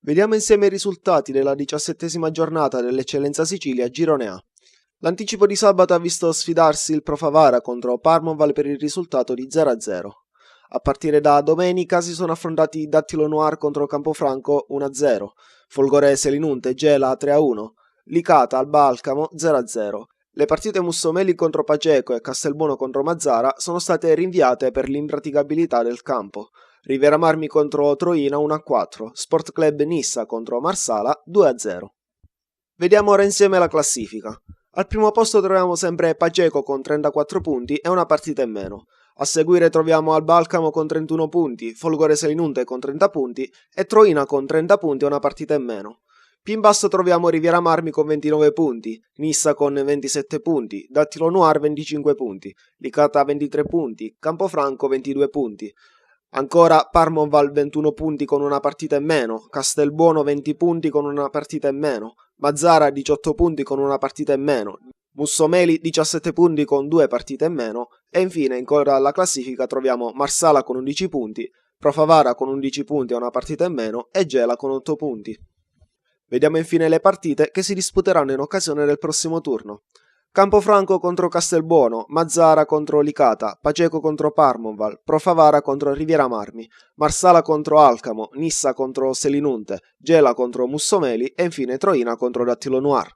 Vediamo insieme i risultati della 17ª giornata dell'Eccellenza Sicilia Girone A. L'anticipo di sabato ha visto sfidarsi il Pro Favara contro Parmoval per il risultato di 0-0. A partire da domenica si sono affrontati Dattilo Noir contro Campofranco 1-0, Folgorese Linunte Gela 3-1, Licata Alba Alcamo 0-0. Le partite Mussomeli contro Paceco e Castelbuono contro Mazzara sono state rinviate per l'impraticabilità del campo. Rivera Marmi contro Troina 1-4, Sport Club Nissa contro Marsala 2-0. Vediamo ora insieme la classifica. Al primo posto troviamo sempre Paceco con 34 punti e una partita in meno. A seguire troviamo Alba Alcamo con 31 punti, Folgorese Linunte con 30 punti e Troina con 30 punti e una partita in meno. Più in basso troviamo Riviera Marmi con 29 punti, Nissa con 27 punti, Dattilo Noir 25 punti, Licata 23 punti, Campofranco 22 punti. Ancora Parmoval 21 punti con una partita in meno, Castelbuono 20 punti con una partita in meno, Mazzara 18 punti con una partita in meno, Mussomeli 17 punti con 2 partite in meno e infine in coda alla classifica troviamo Marsala con 11 punti, Pro Favara con 11 punti e una partita in meno e Gela con 8 punti. Vediamo infine le partite che si disputeranno in occasione del prossimo turno. Campofranco contro Castelbuono, Mazzara contro Licata, Paceco contro Parmoval, Pro Favara contro Riviera Marmi, Marsala contro Alcamo, Nissa contro Selinunte, Gela contro Mussomeli e infine Troina contro Dattilo Noir.